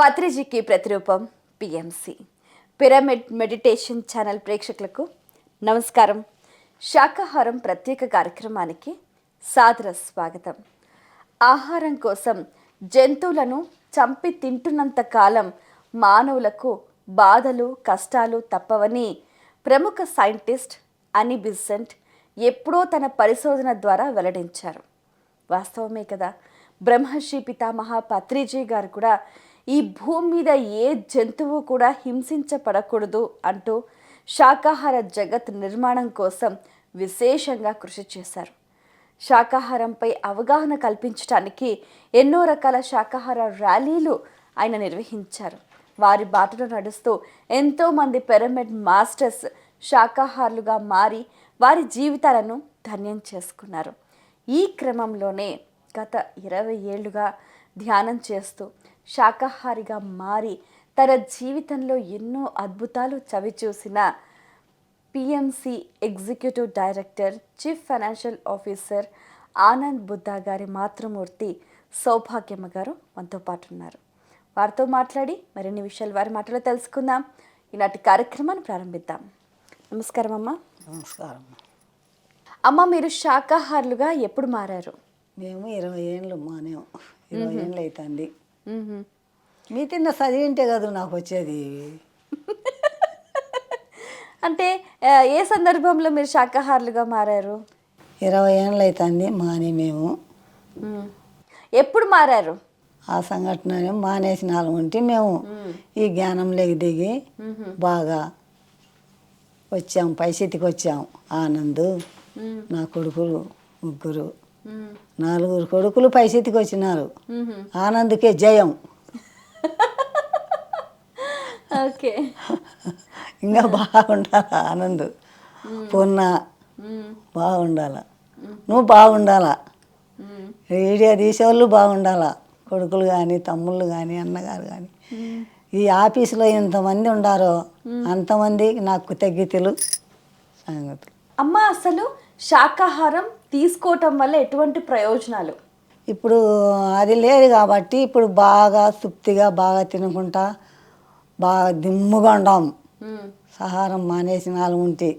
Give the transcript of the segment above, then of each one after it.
పత్రిజీకి ప్రతిరూపం PMC pyramid meditation channel ప్రేక్షకులకు నమస్కారం. శాకాహారం ప్రత్యేక కార్యక్రమానికి సాదర స్వాగతం. ఆహారం కోసం జంతువులను చంపి తింటున్నంత కాలం మానవులకు బాధలు కష్టాలు తప్పవని ప్రముఖ సైంటిస్ట్ అని బిసెంట్ ఎప్పుడో తన పరిశోధన ద్వారా వెల్లడించారు. వాస్తవమే కదా. బ్రహ్మర్షి పితామహ పత్రిజీ గారు కూడా ఈ భూమి మీద ఏ జంతువు కూడా హింసించబడకూడదు అంటూ శాకాహార జగత్ నిర్మాణం కోసం విశేషంగా కృషి చేశారు. శాకాహారంపై అవగాహన కల్పించడానికి ఎన్నో రకాల శాకాహార ర్యాలీలు ఆయన నిర్వహించారు. వారి బాటలో నడుస్తూ ఎంతోమంది పిరమిడ్ మాస్టర్స్ శాకాహారులుగా మారి వారి జీవితాలను ధన్యం చేసుకున్నారు. ఈ క్రమంలోనే గత 20 ఏళ్లుగా ధ్యానం చేస్తూ శాకాహారిగా మారి తన జీవితంలో ఎన్నో అద్భుతాలు చవిచూసిన PMC executive director chief financial officer Anand Buddha గారి మాతృమూర్తి సౌభాగ్యమ్మ గారు మనతో పాటు ఉన్నారు. వారితో మాట్లాడి మరిన్ని విషయాలు వారి మాటలో తెలుసుకుందాం. ఈనాటి కార్యక్రమాన్ని ప్రారంభిద్దాం. నమస్కారం అమ్మ. నమస్కారం అమ్మ, మీరు శాకాహారులుగా ఎప్పుడు మారారు? మేము 20 ఏళ్ళు మానేము. 20 ఏళ్ళు అవుతుంది. మీ తిన్న చదివింటే కదా నాకు వచ్చేది. అంటే ఏ సందర్భంలో మీరు శాకాహారులుగా మారారు? 20 ఏళ్ళు అవుతుంది మానే మేము. ఎప్పుడు మారారు? ఆ సంఘటన మానేసిన వాళ్ళు ఉంటే మేము ఈ జ్ఞానంలోకి దిగి బాగా వచ్చాం, పరిస్థితికి వచ్చాం. ఆనంద్, నా కొడుకులు 3, 4 కొడుకులు పరిస్థితికి వచ్చినారు. ఆనంద్కే జయం. ఓకే, ఇంకా బాగుండాల ఆనంద్, పొన్న బాగుండాల, నువ్వు బాగుండాలా, వీడియో తీసేవాళ్ళు బాగుండాలా, కొడుకులు కానీ తమ్ముళ్ళు కానీ అన్నగారు కానీ. ఈ ఆఫీసులో ఎంతమంది ఉండారో అంతమంది నాకు తగ్గితులు సంగతులు. అమ్మ, అసలు శాకాహారం తీసుకోవటం వల్ల ఎటువంటి ప్రయోజనాలు? ఇప్పుడు అది లేదు కాబట్టి ఇప్పుడు బాగా తృప్తిగా బాగా తినుకుంటా బాగా దిమ్ముగా ఉండాం. ఆహారం మానేసిన వాళ్ళు ఉంటే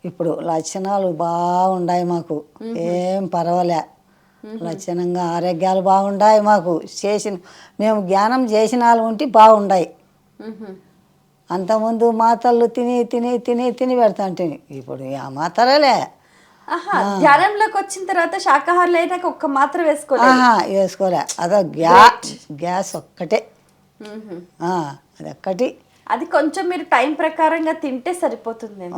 ఇప్పుడు లక్షణాలు బాగుండాయి మాకు. ఏం పర్వాలే, లక్షణంగా ఆరోగ్యాలు బాగుండాయి మాకు. మేము జ్ఞానం చేసిన వాళ్ళు ఉంటే బాగుండాయి. అంతకుముందు మాతలు తిని తిని తిని తిని పెడతాంటే ఇప్పుడు ఆ మాత్రలే. ధ్యానంలోకి వచ్చిన తర్వాత శాకాహారులు అయినాక ఒక్క మాత్ర వేసుకోలే. అదో గ్యాస్ ఒక్కటే, అది ఒక్కటి. అది కొంచెం మీరు టైం ప్రకారంగా తింటే సరిపోతుంది.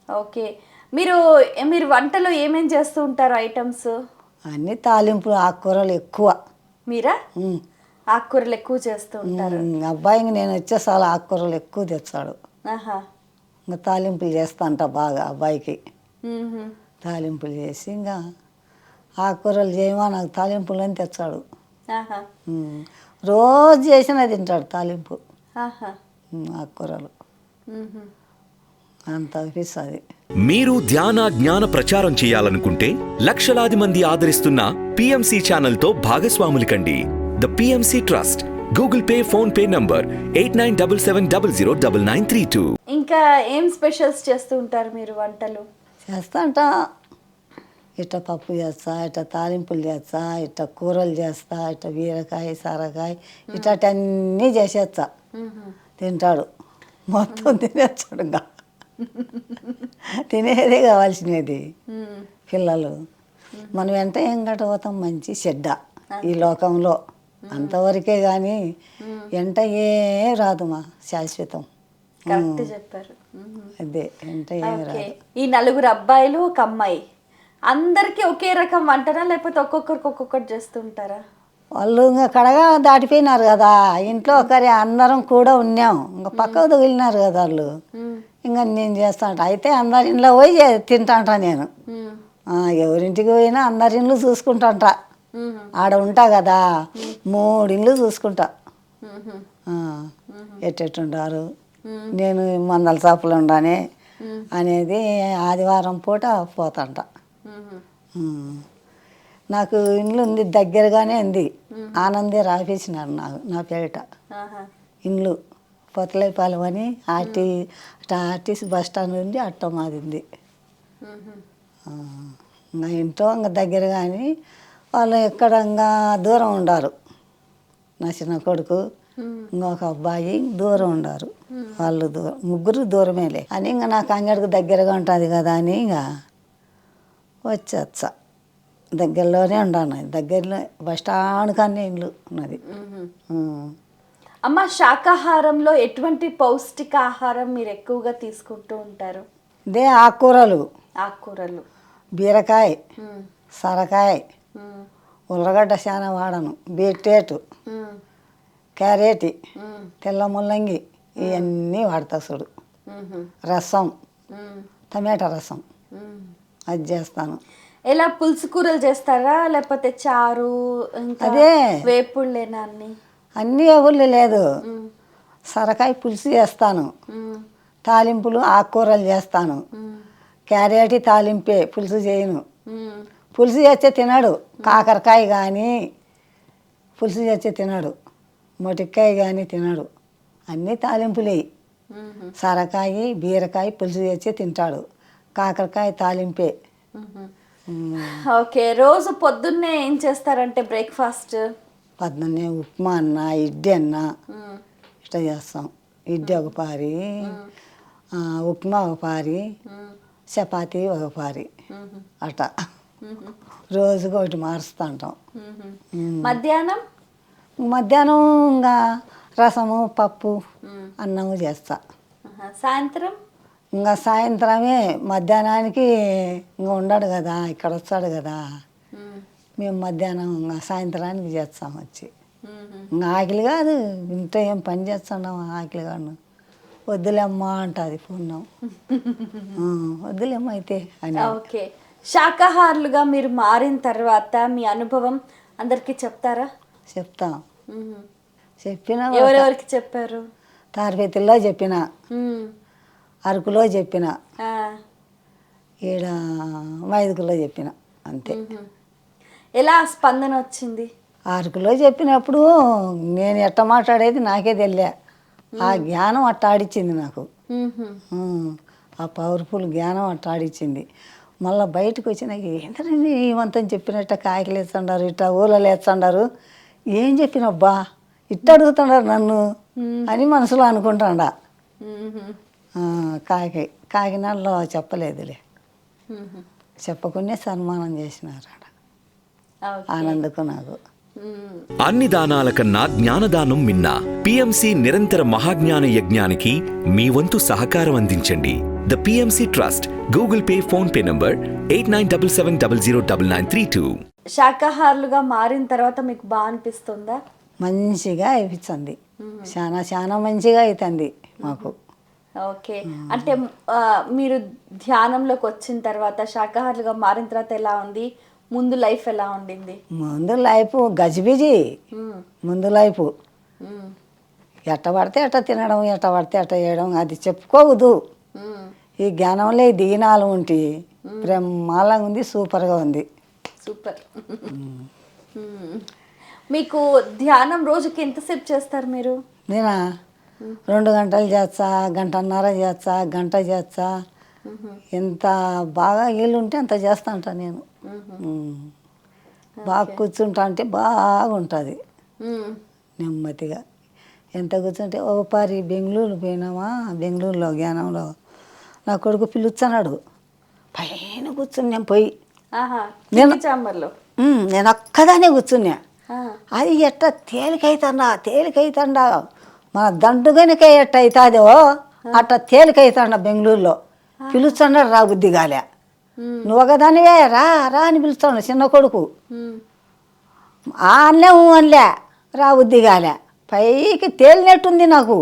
ఓకే, మీరు వంటలో ఏమేం చేస్తూ ఉంటారు ఐటమ్స్? అన్ని తాలింపులు, ఆకుకూరలు ఎక్కువ. మీరా? ఆకుకూరలు ఎక్కువ చేస్తూ ఉంటారు. అబ్బాయికి నేను వచ్చే చాలా ఆకుకూరలు ఎక్కువ తెచ్చాడు. ఇంకా తాలింపులు చేస్తా అంట బాగా. అబ్బాయికి తాలింపులు చేసి ఇంకా ఆకుకూరలు చేయమా నాకు తాలింపులు అని తెచ్చాడు. రోజు చేసినా తింటాడు తాలింపు ఆకుకూరలు. అంత అనిపిస్తుంది. మీరు ధ్యాన జ్ఞాన ప్రచారం చేయాలనుకుంటే లక్షలాది మంది ఆదరిస్తున్న పిఎంసి ఛానల్ తో భాగస్వాములు కండి. The PMC trust, Google pay, phone pay number 8977009932. ఇంకా ఏం స్పెషల్స్ చేస్తూ ఉంటారు మీరు వంటలు? చేస్తా అంట, ఇట్ట పప్పు చేస్తా, ఇట్ట తాలింపులు చేస్తా, ఇట్ట కూరలు చేస్తా, ఇట్ట బీరకాయ సొరకాయ ఇట్టన్నీ చేసేస్తా. తింటాడు, మొత్తం తినేస్తాడు. ఇంకా తినేదే కావాల్సినది. పిల్లలు మనం వెంట ఏం పోతాం, మంచి చెడ్డ ఈ లోకంలో అంతవరకే కానీ ఎంట ఏ రాదు మా శాశ్వతం. చెప్పారు. అదే ఎంట ఏమి రాదు. ఈ 4 అబ్బాయిలు 1 అమ్మాయి, అందరికి ఒకే రకం వంటనా లేకపోతే ఒక్కొక్కరికి ఒక్కొక్కటి చేస్తుంటారా? వాళ్ళు ఇంకా కడగా దాటిపోయినారు కదా. ఇంట్లో ఒకరి అందరం కూడా ఉన్నాం, ఇంకా పక్కకు తగిలినారు కదా వాళ్ళు. ఇంకా నేను చేస్తా అంట. అయితే అందరి ఇంట్లో పోయి తింటాంట నేను. ఎవరింటికి పోయినా అందరి ఇండ్లు చూసుకుంటాంట. ఆడ ఉంటా కదా, 3 ఇండ్లు చూసుకుంటా. ఎట్టెట్టుంటారు, నేను మందల చాపులు ఉండానే అనేది ఆదివారం పూట పోతాంట. నాకు ఇండ్లు ఉంది, దగ్గరగానే ఉంది. ఆనందే రాపించినారు నా పేరిట ఇండ్లు. పొత్తలైపాలెం అని ఆర్టీసీ బస్ స్టాండ్ నుండి అట్ట మాది ఉంది. నా ఇంట్లో ఇంకా దగ్గర కానీ వాళ్ళు ఎక్కడ ఇంకా దూరం ఉండారు. నా చిన్న కొడుకు ఇంకొక అబ్బాయి దూరం ఉండారు. వాళ్ళు ముగ్గురు దూరమేలే అని ఇంకా నాకు అంగడికి దగ్గరగా ఉంటుంది కదా అని ఇంకా వచ్చేచ్చా. దగ్గరలోనే ఉన్నాను, దగ్గరలో బస్ స్టాండ్ కానీ ఇల్లు ఉన్నది. అమ్మ, శాకాహారంలో ఎటువంటి పౌష్టికాహారం మీరు ఎక్కువగా తీసుకుంటూ ఉంటారు? ఇదే ఆకుకూరలు, బీరకాయ, సొరకాయ, ఉల్లగడ్డ చాలా వాడను, బీట్రూట్, క్యారెట్, తెల్ల ముల్లంగి ఇవన్నీ వాడతా చూడు. రసం, టమాటా రసం అది చేస్తాను. ఎలా పులుసు కూరలు చేస్తారా లేకపోతే చారు, అదే వేపుళ్ళేనా? అన్నీ ఎవరు లేదు. సొరకాయ పులుసు చేస్తాను, తాలింపులు ఆకుకూరలు చేస్తాను. క్యారెట్ తాలింపే, పులుసు చేయను. పులుసు చేస్తే తినడు. కాకరకాయ కానీ పులుసు చేస్తే తినడు, మొటికాయ కానీ తినడు. అన్నీ తాలింపులే. సొరకాయ బీరకాయ పులుసు చేస్తే తింటాడు, కాకరకాయ తాలింపే. ఓకే. రోజు పొద్దున్నే ఏం చేస్తారంటే బ్రేక్ఫాస్ట్? పొద్దున్నే ఉప్మా అన్న, ఇడ్లీ అన్న ఇట్లా చేస్తాం. ఇడ్లీ ఒక పారి, ఉప్మా ఒక పారి, చపాతీ ఒక పారి అట్లా రోజుకి ఒకటి మారుస్తూ ఉంటాం. మధ్యాహ్నం ఇంకా రసము, పప్పు, అన్నము చేస్తా. సాయంత్రం ఇంకా సాయంత్రమే. మధ్యాహ్నానికి ఇంకా ఉండడు కదా, ఇక్కడ వస్తాడు కదా, మేము మధ్యాహ్నం ఇంకా సాయంత్రానికి చేస్తాం వచ్చి. ఇంకా ఆకలి కాదు, ఇంత ఏం పని చేస్తున్నాం ఆకలి కాదు. వద్దులేమ్మా అంటుంది పూర్ణం. వద్దులేమ్మా అయితే అని. ఓకే. శాకాహారులుగా మీరు మారిన తర్వాత మీ అనుభవం అందరికీ చెప్తారా? చెప్తాం. చెప్పిన ఎవరెవరికి చెప్పారు? తారపతిలో చెప్పిన, అరకులో చెప్పిన, ఈడ మైదుకులో చెప్పిన, అంతే. ఎలా స్పందన వచ్చింది? అరకులో చెప్పినప్పుడు నేను ఎట్ట మాట్లాడేది నాకే తెలియలే. ఆ జ్ఞానం అట్ట ఆడిచ్చింది నాకు. ఆ పవర్ఫుల్ జ్ఞానం అట్ట ఆడిచ్చింది. మళ్ళీ బయటకు వచ్చినాక ఏంటంటే ఏమంతం చెప్పినట్ట కాయలు వేస్తుండారు, ఇట్లా ఊళ్ళో వేస్తుండారు, ఏం చెప్పినబ్బా ఇట్ట అడుగుతున్నారు నన్ను అని మనసులో అనుకుంటాడా. కాకినాడలో చెప్పలేదులే, చెప్పకుండా సన్మానం చేసినారు ఆడ ఆనందకు నాకు. అన్ని దానాల కన్నా జ్ఞానదానం మిన్న. పిఎంసి నిరంతర మహాజ్ఞాన యజ్ఞానికి మీ వంతు సహకారం అందించండి. The PMC trust. Google pay, phone pay number 8977009932. శాకాహారులుగా మారిన తర్వాత మీకు బాగా అనిపిస్తుందా? మంచిగా అనిపించింది, చాలా చాలా మంచిగా అవుతుంది మాకు. ఓకే. అంటే మీరు ధ్యానంలోకి వచ్చిన తర్వాత, శాకాహారులుగా మారిన తర్వాత ఎలా ఉంది? ముందు లైఫ్ ఎలా ఉండింది? ముందు లైఫ్ గజిబిజి. ముందు లైఫ్ ఎట్ట పడితే అట్ట తినడం, ఎట్ట పడితే అట్ట చేయడం, అది చెప్పుకోవద్దు. ఈ జ్ఞానంలో ఈ దీనాలు ఉంటే బ్రహ్మాండంగా ఉంది, సూపర్గా ఉంది. సూపర్. మీకు ధ్యానం రోజుకి ఎంతసేపు చేస్తారు మీరు? నేనా 2 గంటలు చేస్తా, గంటన్నర చేస్తా, గంట చేస్తా. ఎంత బాగా వీలు ఉంటే అంత చేస్తా అంట నేను. బాగా కూర్చుంటా అంటే బాగుంటుంది నెమ్మదిగా. ఎంత కూర్చుంటే ఒకసారి బెంగళూరు పోయినామా, బెంగళూరులో జ్ఞానంలో నా కొడుకు పిలుస్తున్నాడు, పైన కూర్చుని నేను పోయి నేను ఒక్కదానే కూర్చున్నా. అది ఎట్ట తేలికైతుండా మన దండుగనిక ఎట్ట అవుతుందో అట్ట తేలికైతుండ. బెంగళూరులో పిలుస్తున్నాడు, రా బుద్ధి కాలే, నువ్వు ఒకదానివే రా రా అని పిలుస్తాడు చిన్న కొడుకు. అనలే రా బుద్ధి కాలే, పైకి తేలినట్టుంది నాకు.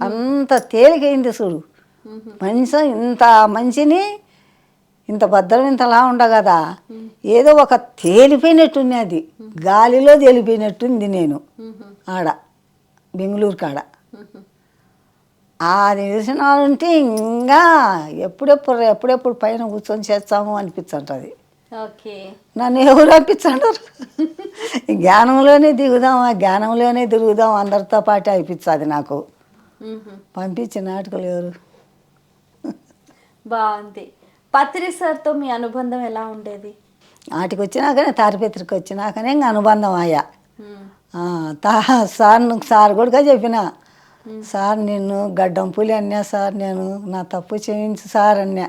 అంత తేలికైంది చూడు. మనిషి ఇంత మంచిని ఇంత భద్రం ఇంతలా ఉండగదా, ఏదో ఒక తేలిపోయినట్టుంది, అది గాలిలో తేలిపోయినట్టుంది నేను ఆడ బెంగళూరు కాడ. అది చూసినారంటే ఇంకా ఎప్పుడెప్పుడు పైన కూర్చొని చేస్తాము అనిపిస్తుంటుంది. ఓకే. నన్ను ఎవరు పంపించంటారు? జ్ఞానంలోనే దిగుదాం, ఆ జ్ఞానంలోనే తిరుగుదాం అందరితో పాటు అయిపించదు నాకు. పంపించే నాటకాలు ఎవరు? బాగుంది. పత్రి సార్తో మీ అనుబంధం ఎలా ఉండేది? వాటికి వచ్చినాకనే తాడిపత్రికి వచ్చినాకనే ఇంక అనుబంధం అయ్యా. సార్ కూడా చెప్పిన, సార్ నిన్ను గడ్డం పులి అన్నా సార్, నేను నా తప్పు చేయించు సార్ అన్నా.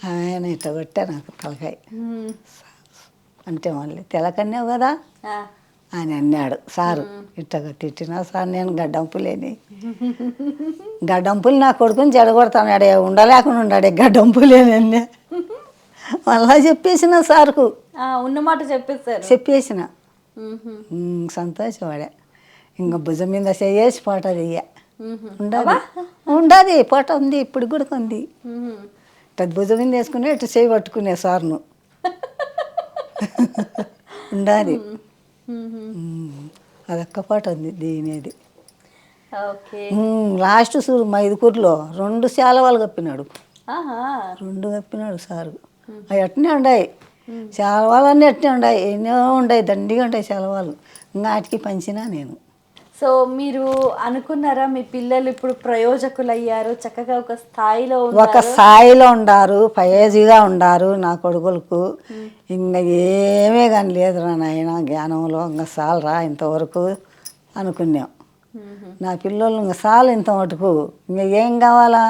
ఆయన ఇట్లా కొట్టా నాకు తలకాయ. అంటే మళ్ళీ తెలకన్నావు కదా అని అన్నాడు సారు. ఇట్టగా తిట్టినా సార్ నేను గడ్డం పులేని. గడ్డం పులి నా కొడుకుని చెడగొడతాడు, ఉండలేకుండా ఉన్నాడే గడ్డం పులేని అన్నా. మళ్ళా చెప్పేసిన సార్కు ఉన్నమాట చెప్పేసిన. సంతోషపడే. ఇంకా భుజం మీద చేసి ఫోటో దియ్యా. ఉండదు ఫోటో ఉంది, ఇప్పుడు కూడా ఉంది. ఇట్లా భుజం మీద వేసుకుని ఇట్లా చేయి పట్టుకునే సార్ను. ఉండాది. అదొక్క పాట ఉంది దీనేది. లాస్ట్ చూడు మైదుకూరులో 2 శాలవాలు కప్పినాడు. 2 కప్పినాడు సారు. అవి అట్నే ఉన్నాయి శాలవాలు, అన్నీ అట్నే ఉన్నాయి. ఎన్నో ఉన్నాయి, దండిగా ఉంటాయి శాలవాలు. వాటికి పంచినా నేను. సో మీరు అనుకున్నారా మీ పిల్లలు ఇప్పుడు ప్రయోజకులు అయ్యారు, చక్కగా ఒక స్థాయిలో ఉండారు, ఫయేజీగా ఉండారు నా కొడుకులకు. ఇంకా ఏమీ కానీ లేదురా నాయన జ్ఞానంలో, ఇంకా చాలరా ఇంతవరకు అనుకున్నాం. నా పిల్లలు ఇంకా చాలు ఇంత మటుకు, ఇంకా ఏం కావాలా?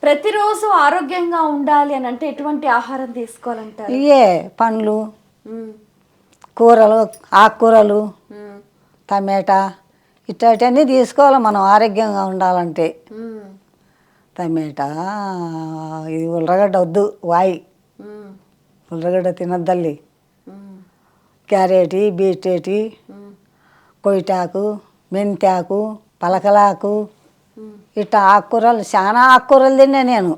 ప్రతిరోజు ఆరోగ్యంగా ఉండాలి అని అంటే ఎటువంటి ఆహారం తీసుకోవాలంటారు? ఇవే పండ్లు, కూరలు, ఆకుకూరలు, టమాటా ఇట్లాంటివన్నీ తీసుకోవాలి మనం ఆరోగ్యంగా ఉండాలంటే. టమాటా, ఇది ఉల్లగడ్డ వద్దు, వాయి ఉల్లగడ్డ తినద్దల్లి. క్యారెట్, బీట్రూట్, కొయ్యటాకు, మెంతాకు, పలకలాకు, ఇట్లా ఆకుకూరలు చాలా ఆకుకూరలు తిన్నా నేను.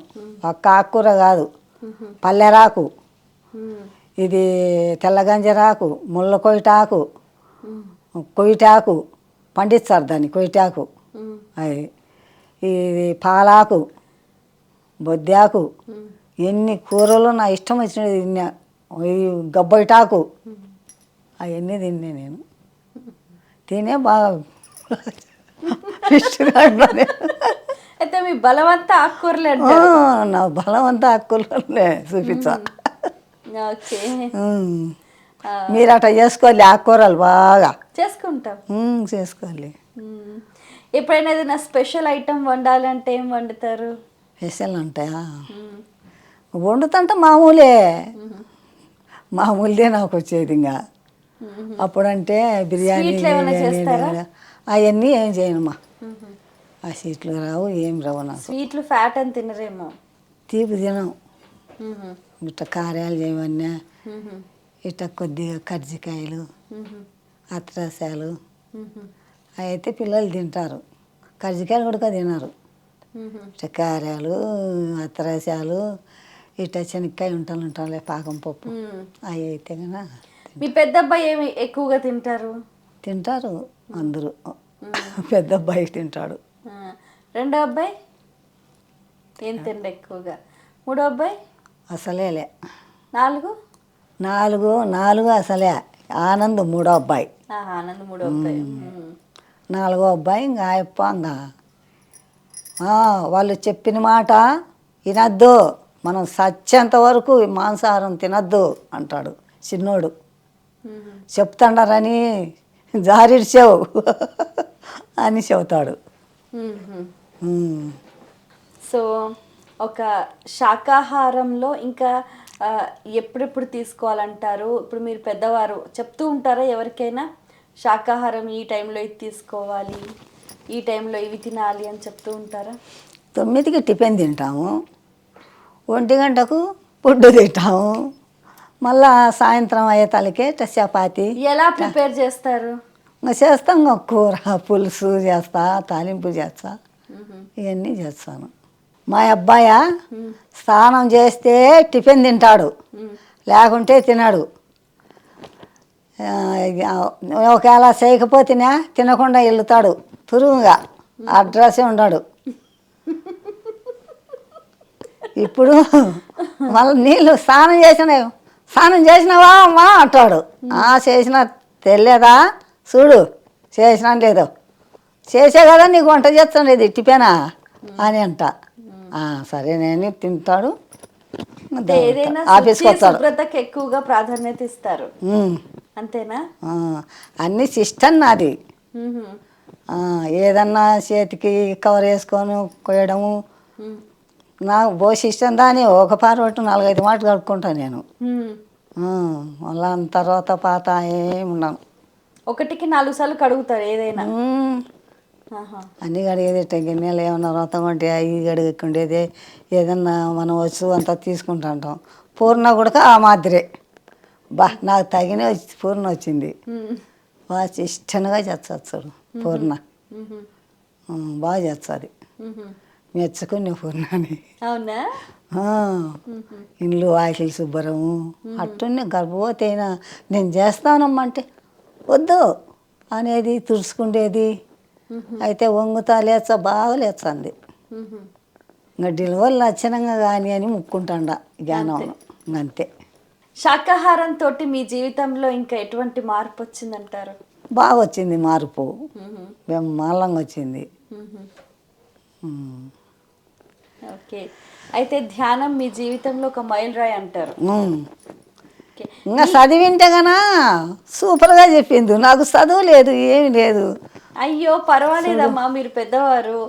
ఒక్క ఆకుకూర కాదు, పల్లెరాకు, ఇది తెల్లగంజరాకు, ముళ్ళ కొయ్యటాకు, కొయ్యటాకు పండిస్తారు దాన్ని, కొయ్యటాకు. అది ఇది పాలాకు, బొద్దాకు, ఎన్ని కూరలు నా ఇష్టం వచ్చినవి తిన్నా. ఇది గబ్బొయ్యటాకు అవన్నీ తిన్నా నేను. తినే బాగా అయితే మీ బలవంత ఆకుకూరలే? నా బలవంత ఆకుకూరలే చూపించా. మీరు అట్లా చేసుకోవాలి, ఆకుకూరలు బాగా చేసుకుంటాం. చేసుకోవాలి. ఎప్పుడైనా ఏదైనా స్పెషల్ ఐటమ్ వండాలంటే ఏం వండుతారు? స్పెషల్ ఉంటాయా? వండుతుంటే మామూలుదే నాకు వచ్చేది. ఇంకా అప్పుడంటే బిర్యానీ అవన్నీ ఏం చేయనమ్మా. ఆ స్వీట్లు రావు, ఏం రావు నాకు. స్వీట్లు ఫ్యాట్ అని తినరేమో? తీపి తినం. ఇట్లా కార్యాలు చేయమన్నా, ఇట్లా కొద్దిగా కర్జికాయలు, అత్రసాలు అవి అయితే పిల్లలు తింటారు. కర్జికాయలు కూడా తినరు. ఇట్లా కార్యాలు, అత్రసాలు, ఇట్లా శనక్కాయ ఉంటాలే పాకం పప్పు అవి అయితే కన్నా. మీ పెద్ద అబ్బాయి ఏమి ఎక్కువగా తింటారు అందరూ. పెద్ద అబ్బాయి తింటాడు. రెండో అబ్బాయి ఏం తిండి ఎక్కువగా? మూడో అబ్బాయి అసలేలే. నాలుగు అసలే. ఆనంద్ మూడో అబ్బాయి. నాలుగో అబ్బాయి ఇంకా ఆయప్ప. ఇంకా వాళ్ళు చెప్పిన మాట వినద్దు, మనం సచ్చేంత వరకు మాంసాహారం తినద్దు అంటాడు చిన్నోడు. చెప్తాడారని జారిడ్చావు అని చెబుతాడు. సో ఒక శాకాహారంలో ఇంకా ఎప్పుడెప్పుడు తీసుకోవాలంటారు? ఇప్పుడు మీరు పెద్దవారు చెప్తూ ఉంటారా ఎవరికైనా శాకాహారం ఈ టైంలో ఇది తీసుకోవాలి, ఈ టైంలో ఇవి తినాలి అని చెప్తూ ఉంటారా? 9కి టిఫిన్ తింటాము, 1 గంటకు ఫుడ్ తింటాము, మళ్ళా సాయంత్రం అయ్యేతలకే చపాతి. ఎలా ప్రిపేర్ చేస్తారు? చేస్తాం, కూర పులుసు చేస్తా, తాలింపు చేస్తా, ఇవన్నీ చేస్తాను. మా అబ్బాయ స్నానం చేస్తే టిఫిన్ తింటాడు, లేకుంటే తినడు. ఒకవేళ చేయకపోతేనే తినకుండా వెళ్తాడు తురుముగా, అడ్రస్సే ఉన్నాడు. ఇప్పుడు మళ్ళీ నీళ్ళు స్నానం చేసిన స్నానం చేసినావా అమ్మా అంటాడు. చేసిన తెలియదా చూడు చేసినా లేదో, చేసే కదా నీకు వంట చేస్తాను లేదు ఇట్టిపోయినా అని అంట. సరే నేను తింటాడు. ఏదైనా ఆఫీస్కి వస్తాడు. శుభ్రతకి ఎక్కువగా ప్రాధాన్యత ఇస్తారు అంతేనా? అన్నీ సిస్టమ్ నాది. ఏదన్నా చేతికి కవర్ వేసుకొని కొయ్యడము నాకు సిస్టమ్ దాని ఒక పారొట్టు 4-5 మాటలు కడుక్కుంటాను నేను. మళ్ళా తర్వాత పాత ఏమి ఉన్నాను. ఒకటికి 4 సార్లు కడుగుతారు ఏదైనా? అన్నీ కడిగేది గిన్నెలు ఏమన్నా రొతం అంటే అవి కడుగుకుండేది. ఏదన్నా మనం వస్తువు అంతా తీసుకుంటుంటాం. పూర్ణ కూడా ఆ మాదిరే నాకు తగిన పూర్ణ వచ్చింది. బాగా ఇష్టంగా చేస్తాడు పూర్ణ. బాగా చేస్తుంది, మెచ్చుకునే పూర్ణని. అవునా? ఇండ్లు వాకిలి శుభ్రము అట్టునే గర్భవతి అయినా నేను చేస్తానమ్మంటే వద్దు అనేది తుడుచుకుండేది. అయితే వంగుతా లేచా బాగా లేచంది. ఇంకా డెలివరీ లక్షణంగా కానీ అని ముక్కుంటాండ జ్ఞానం అంతే. శాకాహారంతో మీ జీవితంలో ఇంకా ఎటువంటి మార్పు వచ్చిందంటారు? బాగా వచ్చింది మార్పు, బ్రహ్మాండంగా వచ్చింది. ఓకే, అయితే ధ్యానం మీ జీవితంలో ఒక మైలురాయి అంటారు. ఇంకా చదివింటే కన్నా సూపర్గా చెప్పింది. నాకు చదువు లేదు, ఏమి లేదు. అయ్యో పర్వాలేదమ్మా, మీరు పెద్దవారు,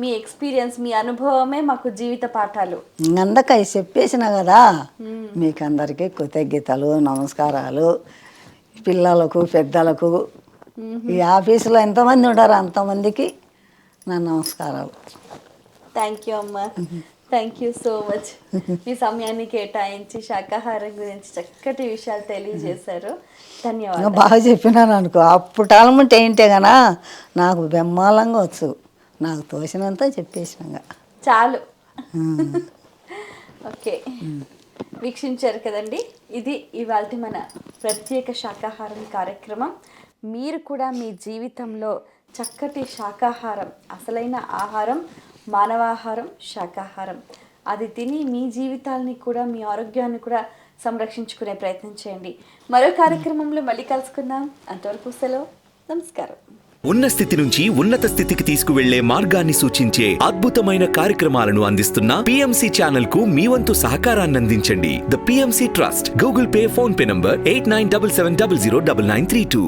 మీ ఎక్స్పీరియన్స్ మీ అనుభవమే మాకు జీవిత పాఠాలు. అందుకై చెప్పేసిన కదా మీకు అందరికీ కృతజ్ఞతలు నమస్కారాలు. పిల్లలకు పెద్దలకు ఈ ఆఫీసులో ఎంతమంది ఉంటారో అంతమందికి నా నమస్కారాలు. థ్యాంక్ యూ అమ్మా, థ్యాంక్ యూ సో మచ్. మీ సమయాన్ని కేటాయించి శాకాహారం గురించి చక్కటి విషయాలు తెలియజేశారు. ధన్యవాదాలు. బాగా చెప్పినాను అనుకో. అప్పుడు టాలమెంట్ ఏంటే గనా నాకు బ్రహ్మాండంగా వచ్చు. నాకు తోచినంత చెప్పేసినాగా చాలు. ఓకే, వీక్షించారు కదండి. ఇది ఇవాళ మన ప్రత్యేక శాకాహారం కార్యక్రమం. మీరు కూడా మీ జీవితంలో చక్కటి శాకాహారం, అసలైన ఆహారం మానవాహారం శాకాహారం, అది తిని మీ జీవితాలని కూడా మీ ఆరోగ్యాన్ని కూడా సంరక్షించుకునే ప్రయత్నం చేయండి. మరో కార్యక్రమంలో మళ్ళీ కలుసుకుందాం. అంతవరకు సెలవు, నమస్కారం. ఉన్న స్థితి నుంచి ఉన్నత స్థితికి తీసుకువెళ్లే మార్గాన్ని సూచించే అద్భుతమైన కార్యక్రమాలను అందిస్తున్న PMC ఛానల్ కు మీ వంతు సహకారాన్ని అందించండి. The PMC trust. Google pay, phone pay number 8977009932.